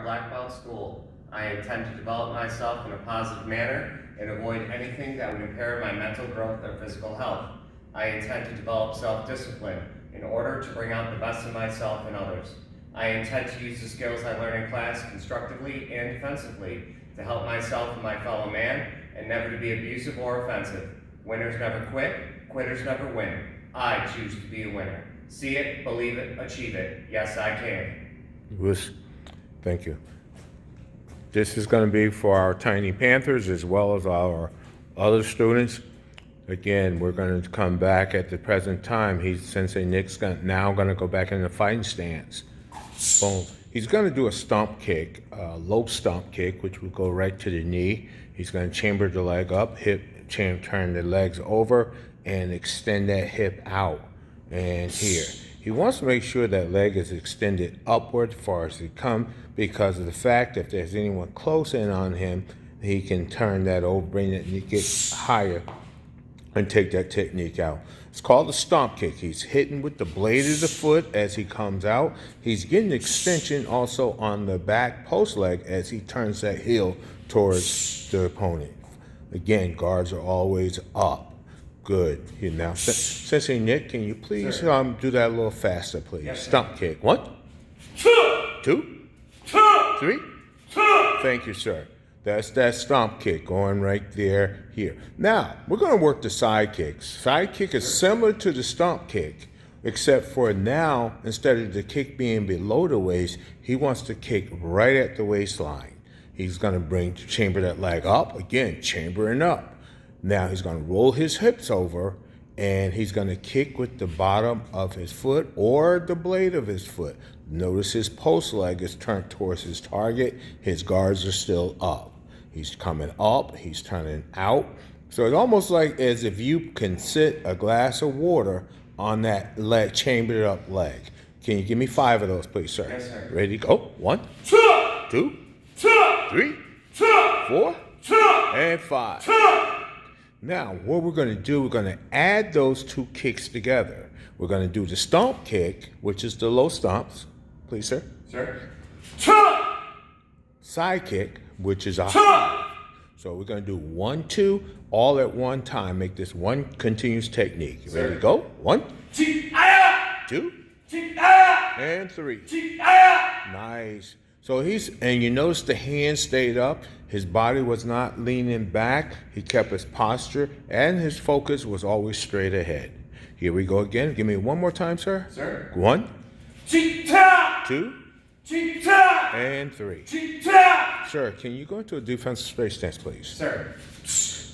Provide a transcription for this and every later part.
Black Belt School. I intend to develop myself in a positive manner and avoid anything that would impair my mental growth or physical health. I intend to develop self-discipline in order to bring out the best in myself and others. I intend to use the skills I learn in class constructively and defensively to help myself and my fellow man, and never to be abusive or offensive. Winners never quit, quitters never win. I choose to be a winner. See it, believe it, achieve it. Yes, I can. Thank you. This is going to be for our Tiny Panthers as well as our other students. Again, we're going to come back at the present time. Sensei Nick's now going to go back in the fighting stance. Boom. He's going to do a stomp kick, a low stomp kick, which will go right to the knee. He's going to chamber the leg up, turn the legs over, and extend that hip out. And here. He wants to make sure that leg is extended upward as far as it comes, because of the fact that if there's anyone close in on him, he can turn that over, bring it, and get higher and take that technique out. It's called a stomp kick. He's hitting with the blade of the foot as he comes out. He's getting extension also on the back post leg as he turns that heel towards the opponent. Again, guards are always up. Good. Here now, Sensei Nick, can you please do that a little faster, please? Yes, stomp kick. 1, 2, 3. Thank you, sir. That's that stomp kick going right there, here. Now, we're going to work the side kicks. Side kick is similar to the stomp kick, except for now, instead of the kick being below the waist, he wants to kick right at the waistline. He's going to chamber that leg up. Again, chambering up. Now he's going to roll his hips over, and he's going to kick with the bottom of his foot or the blade of his foot. Notice his post leg is turned towards his target. His guards are still up. He's coming up. He's turning out. So it's almost like as if you can sit a glass of water on that chambered up leg. Can you give me 5 of those, please, sir? Yes, sir. Ready to go? 1, 2, 3, 4, and 5. Now, what we're going to do, we're going to add those 2 kicks together. We're going to do the stomp kick, which is the low stomps. Please, sir. Sir? Side kick, which is a high. So we're going to do 1, 2, all at one time. Make this one continuous technique. Ready to go? 1, 2, and 3. Nice. So and you notice the hand stayed up. His body was not leaning back. He kept his posture, and his focus was always straight ahead. Here we go again. Give me one more time, sir. Sir? 1, 2, and 3. Sir, can you go into a defensive straight stance, please? Sir.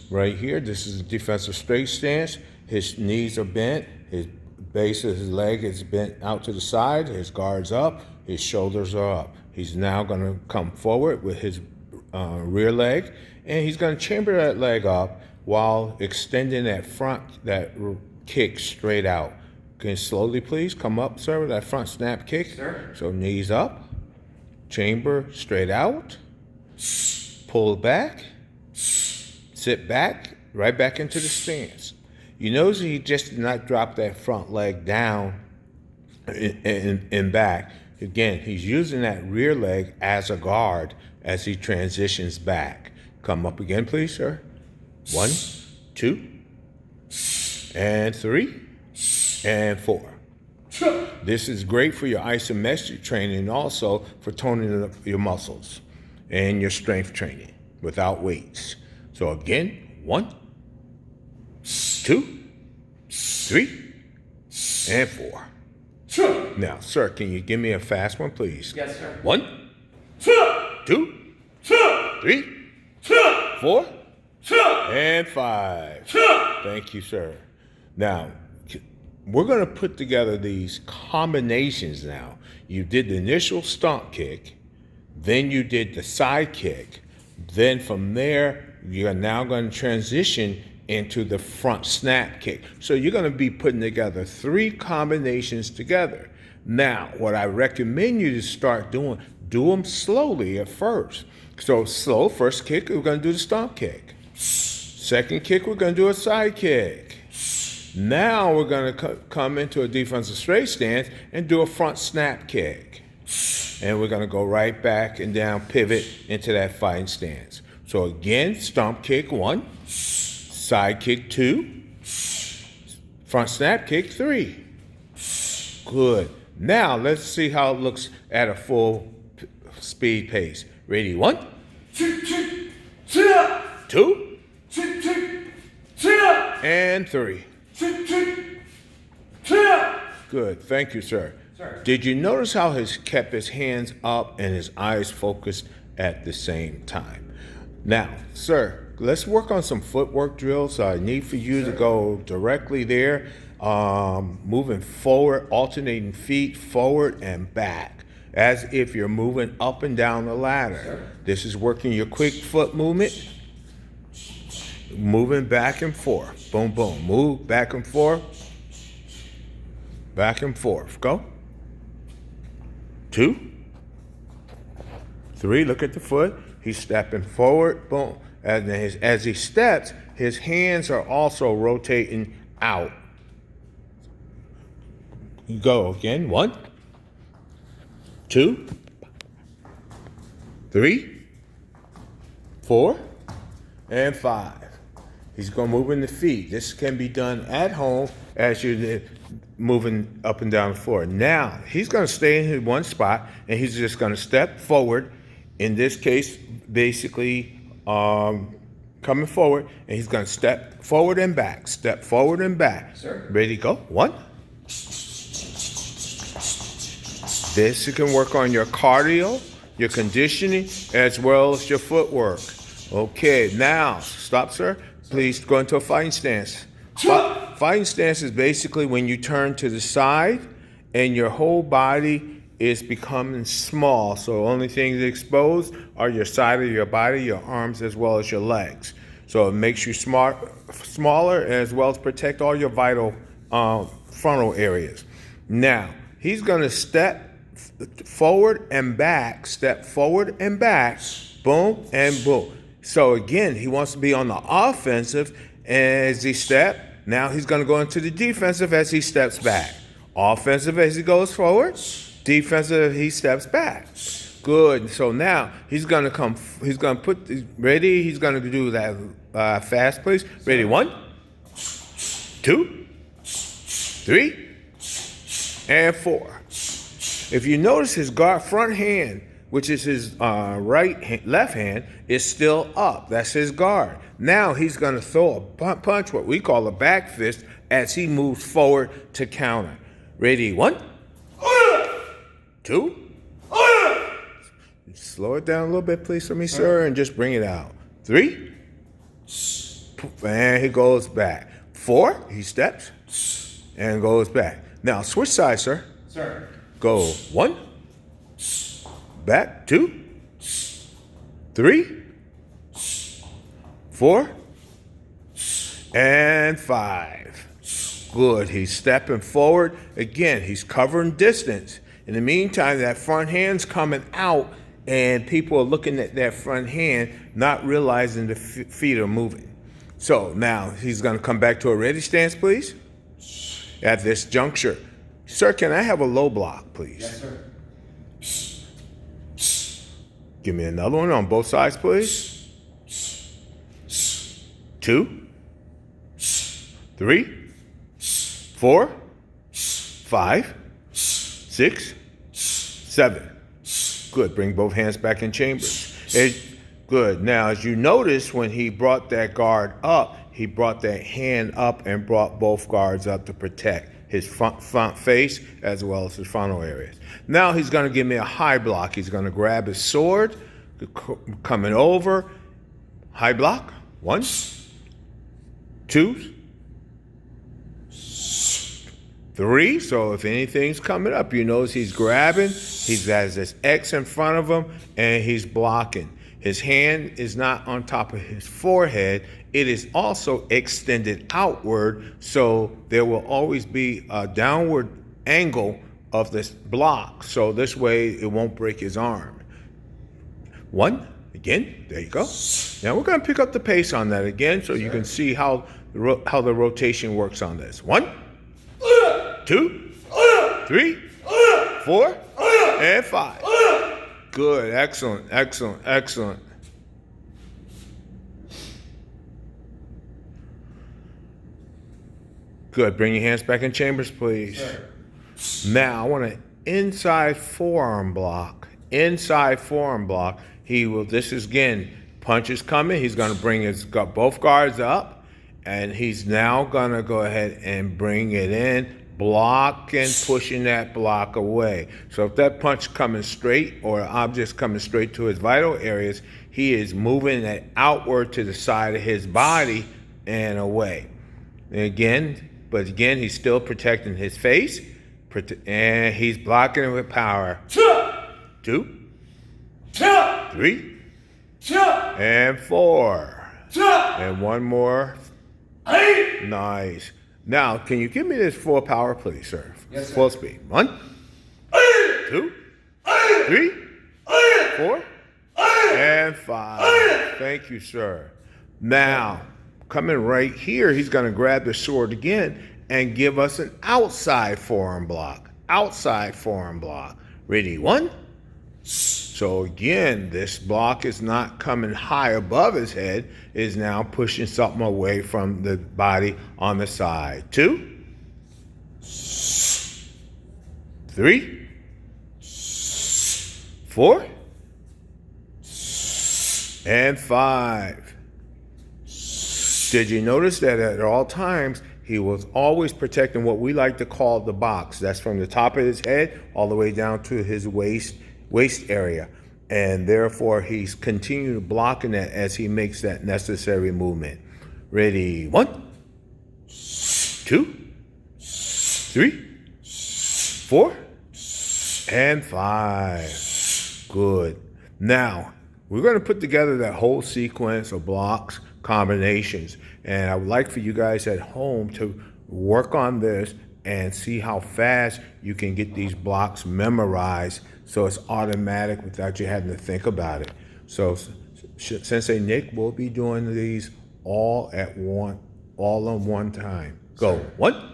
Right here, this is a defensive straight stance. His knees are bent. His base of his leg is bent out to the side. His guard's up. His shoulders are up. He's now going to come forward with his rear leg, and he's going to chamber that leg up while extending that kick straight out. Can you slowly, please, come up, sir, with that front snap kick? Sir. So knees up, chamber straight out, pull back, sit back, right back into the stance. You notice he just did not drop that front leg down and back. Again, he's using that rear leg as a guard as he transitions back. Come up again, please, sir. 1, 2, and 3, and 4. This is great for your isometric training and also for toning up your muscles and your strength training without weights. So again, 1, 2, 3, and 4. Now, sir, can you give me a fast one, please? Yes, sir. 1, 2, 3, 4, and 5. Thank you, sir. Now, we're going to put together these combinations now. You did the initial stomp kick, then you did the side kick, then from there, you're now going to transition into the front snap kick. So you're going to be putting together 3 combinations together. Now, what I recommend you to start doing, do them slowly at first. So slow, first kick, we're going to do the stomp kick. Second kick, we're going to do a side kick. Now we're going to come into a defensive straight stance and do a front snap kick. And we're gonna go right back and down, pivot into that fighting stance. So again, stomp kick 1, side kick 2, front snap kick 3. Good. Now let's see how it looks at a full speed pace. Ready? 1, 2, and 3. Good. Thank you, sir. Did you notice how he kept his hands up and his eyes focused at the same time? Now, sir, let's work on some footwork drills. I need for you to go directly there, moving forward, alternating feet forward and back, as if you're moving up and down the ladder. This is working your quick foot movement, moving back and forth. Boom, boom. Move back and forth. Back and forth. Go. 2, 3. Look at the foot. He's stepping forward. Boom. As he steps, his hands are also rotating out. Go again. 1, 2, 3, 4, and 5. He's going to move in the feet. This can be done at home as you're moving up and down the floor. Now, he's going to stay in one spot, and he's just going to step forward. In this case, basically coming forward, and he's going to step forward and back. Step forward and back. Sir. Ready, go. 1. This you can work on your cardio, your conditioning, as well as your footwork. Okay, now, stop, sir. Please go into a fighting stance. Fighting stance is basically when you turn to the side and your whole body is becoming small. So only things exposed are your side of your body, your arms, as well as your legs. So it makes you smaller, as well as protect all your vital frontal areas. Now, he's going to step forward and back, step forward and back, boom and boom. So again, he wants to be on the offensive as he steps. Now he's going to go into the defensive as he steps back. Offensive as he goes forward. Defensive, he steps back. Good. So now he's going to come. He's going to put ready. He's going to do that fast, please. Ready? 1, 2, 3, and 4. If you notice, his front hand, which is his left hand, is still up. That's his guard. Now he's going to throw a punch, what we call a back fist, as he moves forward to counter. Ready? 1, 2. Slow it down a little bit, please, for me, sir, and just bring it out. 3. And he goes back. 4. He steps and goes back. Now switch sides, sir. Sir. Go 1. Back. 2, 3, 4, and 5. Good. He's stepping forward. Again, he's covering distance. In the meantime, that front hand's coming out, and people are looking at that front hand, not realizing the feet are moving. So now he's going to come back to a ready stance, please. At this juncture. Sir, can I have a low block, please? Yes, sir. Give me another one on both sides, please. 2, 3, 4, 5, 6, 7. Good. Bring both hands back in chambers. Good. Now, as you notice, when he brought that guard up, he brought that hand up and brought both guards up to protect his front face as well as his frontal areas. Now he's going to give me a high block. He's going to grab his sword, coming over, high block. 1, 2, 3. So if anything's coming up, you notice he's grabbing. He has this X in front of him, and he's blocking. His hand is not on top of his forehead. It is also extended outward, so there will always be a downward angle of this block. So this way it won't break his arm. 1, again, there you go. Now we're going to pick up the pace on that again so you can see how the rotation works on this. 1, 2, 3, 4, and 5. Good. Excellent. Excellent. Excellent. Good. Bring your hands back in chambers, please. Sir. Now, I want an inside forearm block. Inside forearm block. He will, this is again, punch is coming. He's going to bring his both guards up, and he's now going to go ahead and bring it in, block and pushing that block away. So if that punch coming straight or object's coming straight to his vital areas, he is moving it outward to the side of his body and away. And again, he's still protecting his face, and he's blocking it with power. 2, 3, and 4. And one more. Nice. Now, can you give me this full power, please, sir? Yes, sir. Full speed. 1, 2, 3, 4, and 5. Thank you, sir. Now, coming right here, he's going to grab the sword again and give us an outside forearm block. Outside forearm block. Ready? 1. So again, this block is not coming high above his head, is now pushing something away from the body on the side. 2, 3, 4, and 5. Did you notice that at all times, he was always protecting what we like to call the box? That's from the top of his head all the way down to his waist area. And therefore, he's continuing blocking that as he makes that necessary movement. Ready? 1, 2, 3, 4, and 5. Good. Now, we're going to put together that whole sequence of blocks, combinations. And I would like for you guys at home to work on this and see how fast you can get these blocks memorized so it's automatic without you having to think about it. So Sensei Nick will be doing these all on one time. Go. 1,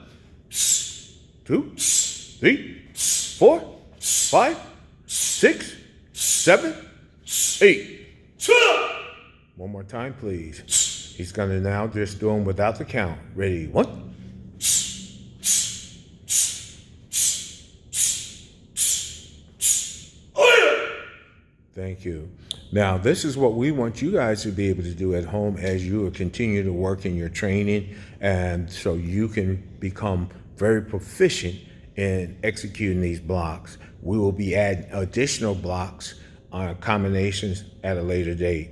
2, 3, 4, 5, 6, 7, 8. One more time, please. He's going to now just do them without the count. Ready? 1. Thank you. Now, this is what we want you guys to be able to do at home as you continue to work in your training, and so you can become very proficient in executing these blocks. We will be adding additional blocks, combinations at a later date.